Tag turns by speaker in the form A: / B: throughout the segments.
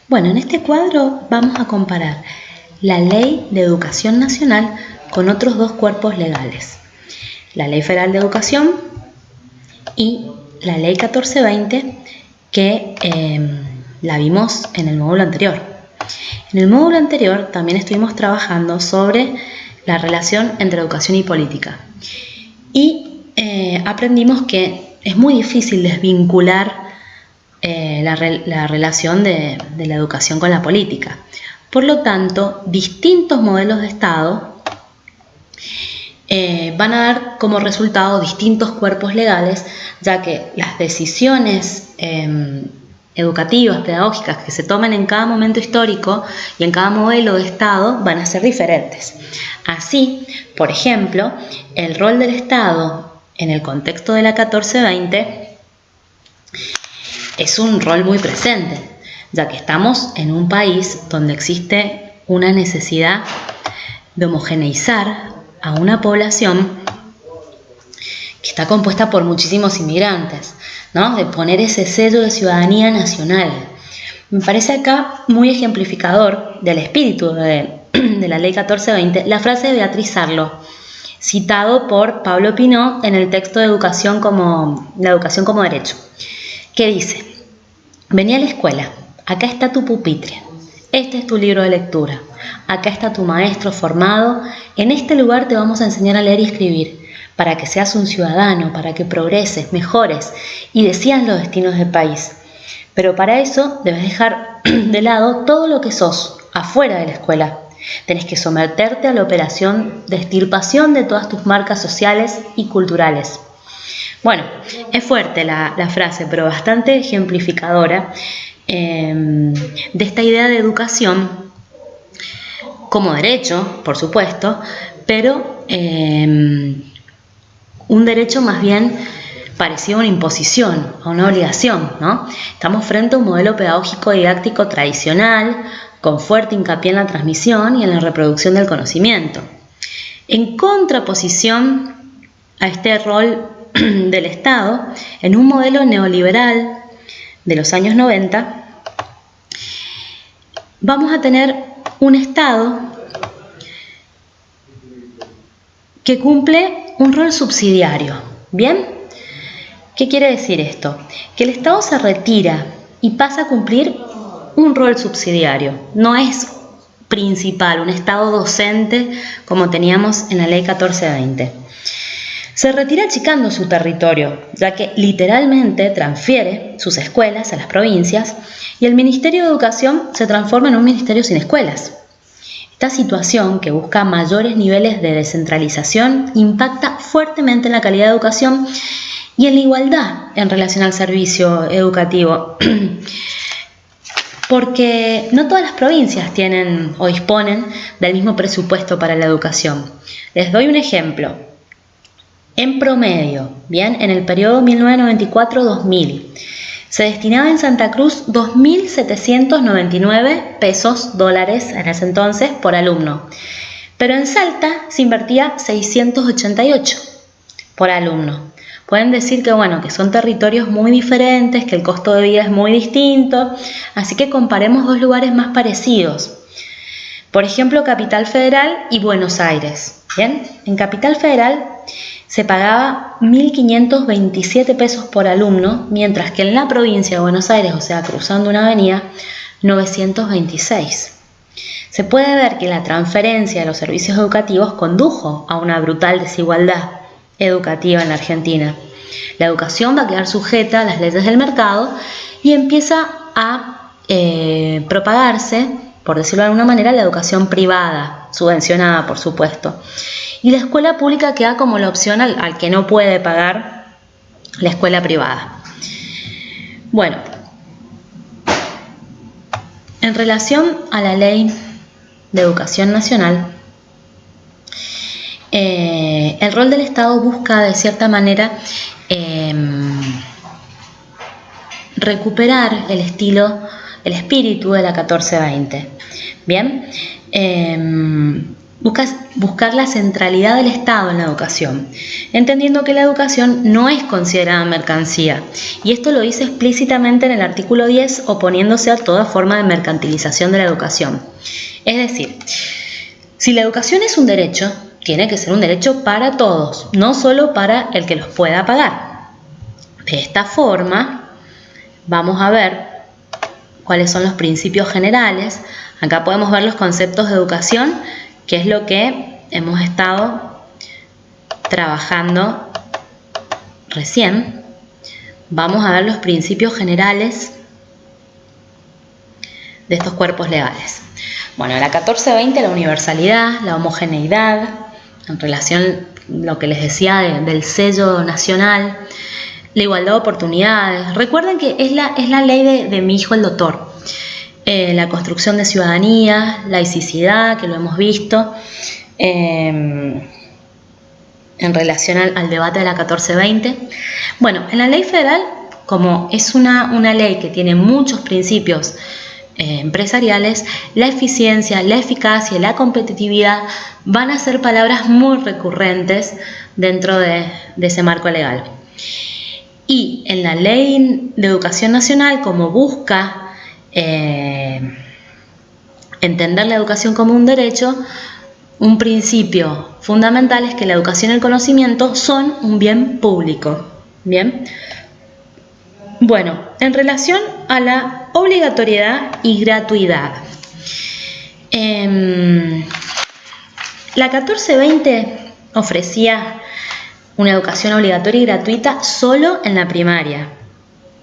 A: Bueno, en este cuadro vamos a comparar la Ley de Educación Nacional con otros dos cuerpos legales. La Ley Federal de Educación y la Ley 1420 que la vimos en el módulo anterior. En el módulo anterior también estuvimos trabajando sobre la relación entre educación y política y aprendimos que es muy difícil desvincular la relación de la educación con la política. Por lo tanto, distintos modelos de Estado van a dar como resultado distintos cuerpos legales, ya que las decisiones educativas, pedagógicas que se tomen en cada momento histórico y en cada modelo de Estado van a ser diferentes. Así, por ejemplo, el rol del Estado en el contexto de la 1420 es un rol muy presente, ya que estamos en un país donde existe una necesidad de homogeneizar a una población que está compuesta por muchísimos inmigrantes, ¿no? De poner ese sello de ciudadanía nacional. Me parece acá muy ejemplificador del espíritu de la Ley 1420 la frase de Beatriz Arlo, citado por Pablo Pinot en el texto de la educación como derecho, que dice: vení a la escuela, acá está tu pupitre, este es tu libro de lectura, acá está tu maestro formado, en este lugar te vamos a enseñar a leer y escribir, para que seas un ciudadano, para que progreses, mejores y decidas los destinos del país. Pero para eso debes dejar de lado todo lo que sos afuera de la escuela. Tenés que someterte a la operación de extirpación de todas tus marcas sociales y culturales. Bueno, es fuerte la frase, pero bastante ejemplificadora de esta idea de educación como derecho, por supuesto, pero un derecho más bien parecido a una imposición, a una obligación, ¿no? Estamos frente a un modelo pedagógico didáctico tradicional, con fuerte hincapié en la transmisión y en la reproducción del conocimiento. En contraposición a este rol del Estado, en un modelo neoliberal de los años 90, vamos a tener un Estado que cumple un rol subsidiario. ¿Bien? ¿Qué quiere decir esto? Que el Estado se retira y pasa a cumplir un rol subsidiario. No es principal, un Estado docente como teníamos en la Ley 1420. Se retira achicando su territorio, ya que literalmente transfiere sus escuelas a las provincias y el Ministerio de Educación se transforma en un ministerio sin escuelas. Esta situación, que busca mayores niveles de descentralización, impacta fuertemente en la calidad de educación y en la igualdad en relación al servicio educativo, porque no todas las provincias tienen o disponen del mismo presupuesto para la educación. Les doy un ejemplo. En promedio, bien, en el periodo 1994-2000, se destinaba en Santa Cruz 2.799 dólares en ese entonces por alumno, pero en Salta se invertía 688 por alumno. Pueden decir que, bueno, que son territorios muy diferentes, que el costo de vida es muy distinto, así que comparemos dos lugares más parecidos. Por ejemplo, Capital Federal y Buenos Aires. Bien, en Capital Federal se pagaba 1.527 pesos por alumno, mientras que en la provincia de Buenos Aires, o sea, cruzando una avenida, 926. Se puede ver que la transferencia de los servicios educativos condujo a una brutal desigualdad educativa en la Argentina. La educación va a quedar sujeta a las leyes del mercado y empieza a propagarse, por decirlo de alguna manera, la educación privada, subvencionada por supuesto. Y la escuela pública queda como la opción al que no puede pagar la escuela privada. Bueno, en relación a la Ley de Educación Nacional, el rol del Estado busca de cierta manera recuperar el espíritu de la 1420. Bien, buscar la centralidad del Estado en la educación, entendiendo que la educación no es considerada mercancía. Y esto lo dice explícitamente en el artículo 10, oponiéndose a toda forma de mercantilización de la educación. Es decir, si la educación es un derecho, tiene que ser un derecho para todos, no solo para el que los pueda pagar. De esta forma, vamos a ver cuáles son los principios generales. Acá podemos ver los conceptos de educación, que es lo que hemos estado trabajando recién. Vamos a ver los principios generales de estos cuerpos legales. Bueno, la 1420, la universalidad, la homogeneidad, en relación a lo que les decía del sello nacional, la igualdad de oportunidades. Recuerden que es la ley de mi hijo el doctor. La construcción de ciudadanía, laicidad, que lo hemos visto, en relación al debate de la 1420. Bueno, en la ley federal, como es una ley que tiene muchos principios empresariales, la eficiencia, la eficacia y la competitividad van a ser palabras muy recurrentes dentro de ese marco legal. Y en la ley de educación nacional, como busca entender la educación como un derecho, un principio fundamental es que la educación y el conocimiento son un bien público. Bien. Bueno, en relación a la obligatoriedad y gratuidad. La 1420 ofrecía una educación obligatoria y gratuita solo en la primaria.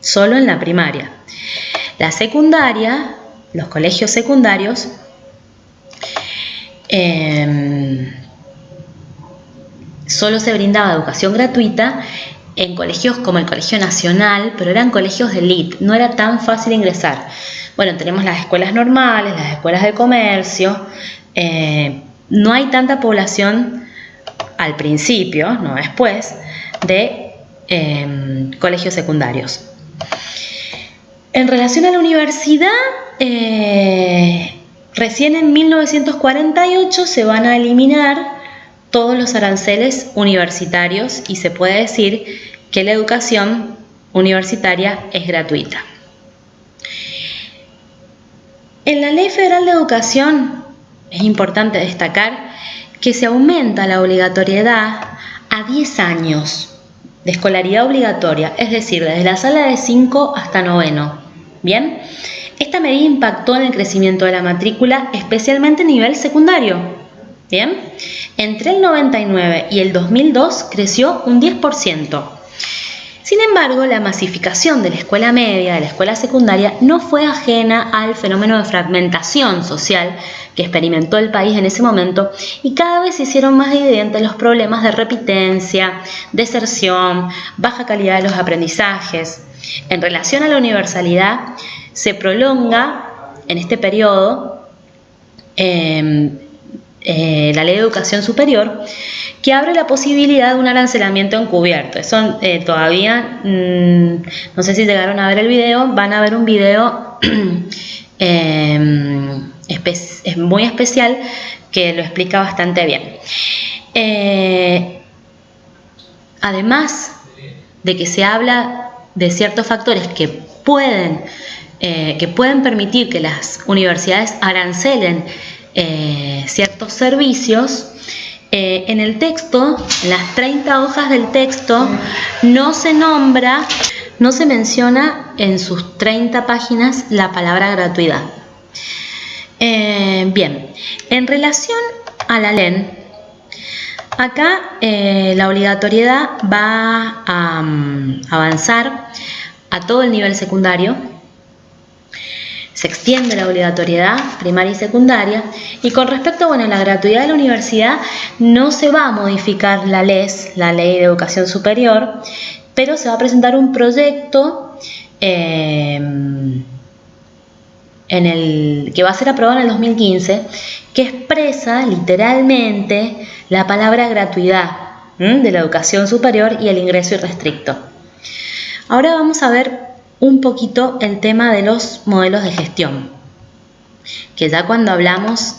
A: Solo en la primaria. La secundaria, los colegios secundarios, solo se brindaba educación gratuita en colegios como el Colegio Nacional, pero eran colegios de élite, no era tan fácil ingresar. Bueno, tenemos las escuelas normales, las escuelas de comercio, no hay tanta población al principio, no después, de colegios secundarios. En relación a la universidad, recién en 1948 se van a eliminar todos los aranceles universitarios y se puede decir que la educación universitaria es gratuita. En la Ley Federal de Educación es importante destacar que se aumenta la obligatoriedad a 10 años de escolaridad obligatoria, es decir, desde la sala de 5 hasta noveno. Bien, esta medida impactó en el crecimiento de la matrícula, especialmente a nivel secundario. Bien, entre el 99 y el 2002 creció un 10%. Sin embargo, la masificación de la escuela media, de la escuela secundaria, no fue ajena al fenómeno de fragmentación social que experimentó el país en ese momento, y cada vez se hicieron más evidentes los problemas de repitencia, deserción, baja calidad de los aprendizajes. En relación a la universalidad, se prolonga en este periodo la Ley de Educación Superior, que abre la posibilidad de un arancelamiento encubierto. Eso todavía, no sé si llegaron a ver el video, van a ver un video muy especial que lo explica bastante bien. Además de que se habla de ciertos factores que pueden permitir que las universidades arancelen ciertos servicios, en el texto, en las 30 hojas del texto, no se menciona en sus 30 páginas la palabra gratuidad. Bien, en relación a la LEN, acá la obligatoriedad va a avanzar a todo el nivel secundario. Se extiende la obligatoriedad primaria y secundaria, y con respecto a la gratuidad de la universidad, no se va a modificar la LES, la Ley de Educación Superior, pero se va a presentar un proyecto que va a ser aprobado en el 2015, que expresa literalmente la palabra gratuidad de la educación superior y el ingreso irrestricto. Ahora vamos a ver un poquito el tema de los modelos de gestión, que ya cuando hablamos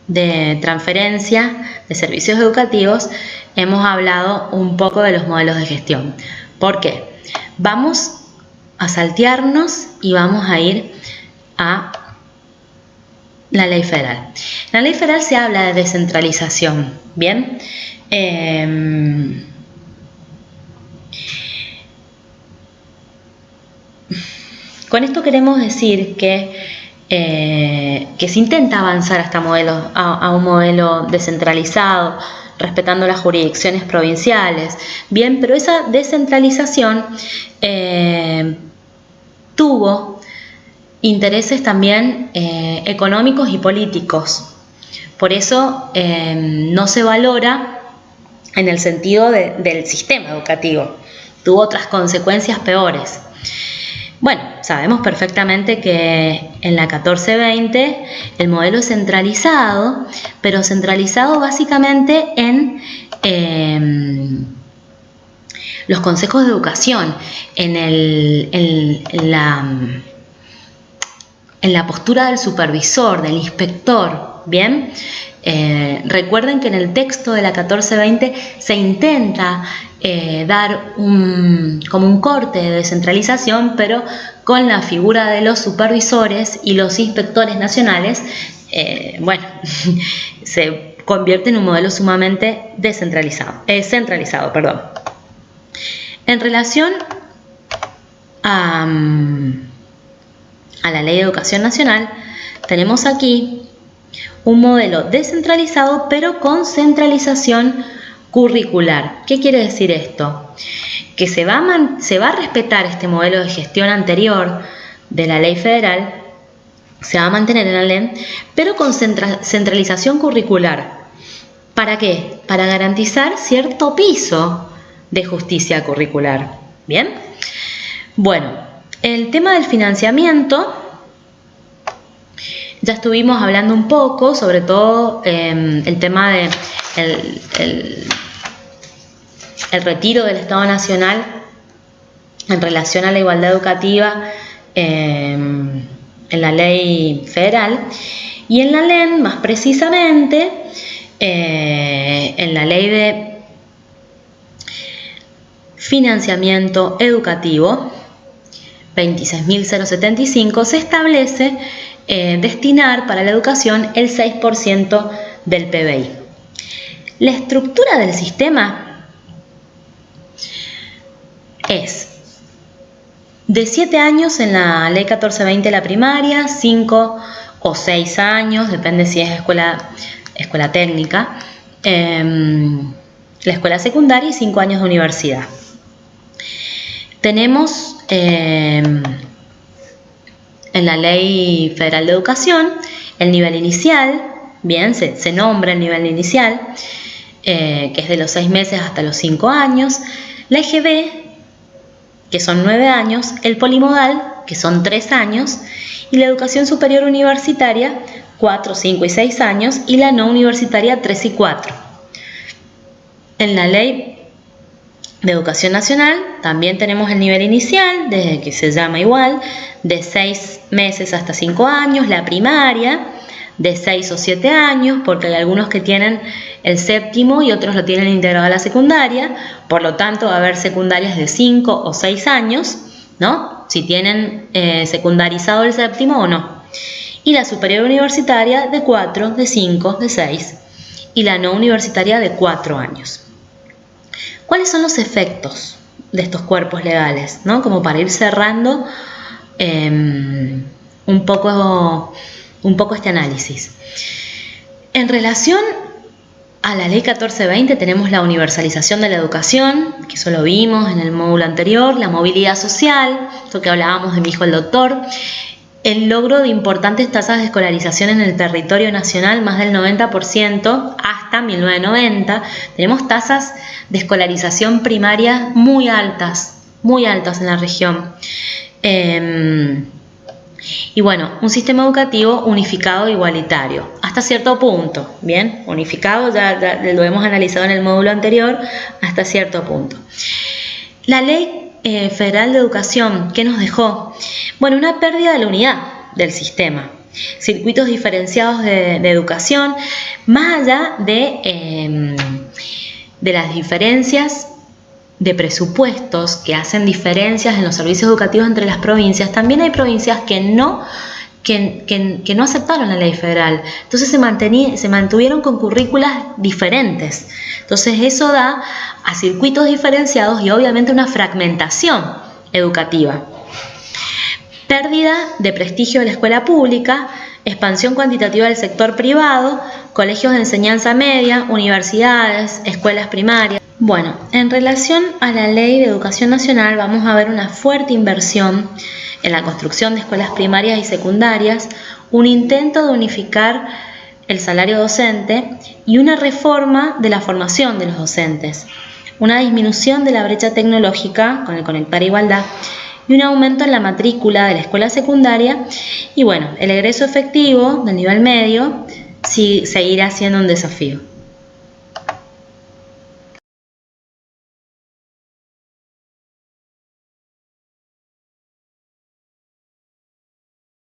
A: de transferencia de servicios educativos, hemos hablado un poco de los modelos de gestión. ¿Por qué? Vamos a saltearnos y vamos a ir a la ley federal. En la ley federal se habla de descentralización, ¿bien? Con esto queremos decir que se intenta avanzar a un modelo descentralizado, respetando las jurisdicciones provinciales, bien, pero esa descentralización tuvo intereses también económicos y políticos. Por eso no se valora en el sentido del sistema educativo. Tuvo otras consecuencias peores. Bueno, sabemos perfectamente que en la 1420 el modelo es centralizado, pero centralizado básicamente en los consejos de educación, en la postura del supervisor, del inspector, ¿bien? Recuerden que en el texto de la 1420 se intenta dar como un corte de descentralización, pero con la figura de los supervisores y los inspectores nacionales, bueno, se convierte en un modelo sumamente centralizado, perdón. En relación a la Ley de Educación Nacional, tenemos aquí un modelo descentralizado, pero con centralización curricular. ¿Qué quiere decir esto? Que se va a respetar este modelo de gestión anterior de la ley federal, se va a mantener en la ley, pero con centralización curricular. ¿Para qué? Para garantizar cierto piso de justicia curricular. ¿Bien? Bueno, el tema del financiamiento, ya estuvimos hablando un poco, sobre todo el tema de el retiro del Estado Nacional en relación a la igualdad educativa en la ley federal, y en la ley, más precisamente, en la ley de financiamiento educativo 26.075, se establece destinar para la educación el 6% del PBI. La estructura del sistema es de 7 años en la ley 1420 la primaria, 5 o 6 años, depende si es escuela técnica, la escuela secundaria, y 5 años de universidad. Tenemos en la Ley Federal de Educación el nivel inicial, bien, se nombra el nivel inicial, que es de los 6 meses hasta los 5 años, la EGB, que son 9 años, el polimodal, que son 3 años, y la educación superior universitaria, 4, 5 y 6 años, y la no universitaria, 3 y 4. En la Ley de Educación Nacional también tenemos el nivel inicial, desde que se llama igual, de 6 meses hasta 5 años, la primaria de 6 o 7 años, porque hay algunos que tienen el séptimo y otros lo tienen integrado a la secundaria, por lo tanto va a haber secundarias de 5 o 6 años, ¿no? Si tienen secundarizado el séptimo o no. Y la superior universitaria de 4, de 5, de 6, y la no universitaria de 4 años. ¿Cuáles son los efectos de estos cuerpos legales? ¿No? Como para ir cerrando un poco este análisis. En relación a la ley 1420 tenemos la universalización de la educación, que eso lo vimos en el módulo anterior, la movilidad social, esto que hablábamos de mi hijo el doctor, el logro de importantes tasas de escolarización en el territorio nacional, más del 90% hasta 1990. Tenemos tasas de escolarización primaria muy altas en la región. Y bueno, un sistema educativo unificado e igualitario, hasta cierto punto, ¿bien? Unificado, ya lo hemos analizado en el módulo anterior, hasta cierto punto. La Ley Federal de Educación, ¿qué nos dejó? Bueno, una pérdida de la unidad del sistema, circuitos diferenciados de educación, más allá de las diferencias de presupuestos que hacen diferencias en los servicios educativos entre las provincias. También hay provincias que no aceptaron la ley federal, entonces se mantuvieron con currículas diferentes. Entonces eso da a circuitos diferenciados y obviamente una fragmentación educativa. Pérdida de prestigio de la escuela pública, expansión cuantitativa del sector privado, colegios de enseñanza media, universidades, escuelas primarias. Bueno, en relación a la Ley de Educación Nacional vamos a ver una fuerte inversión en la construcción de escuelas primarias y secundarias, un intento de unificar el salario docente y una reforma de la formación de los docentes, una disminución de la brecha tecnológica con el Conectar Igualdad y un aumento en la matrícula de la escuela secundaria y bueno, el egreso efectivo del nivel medio seguirá siendo un desafío.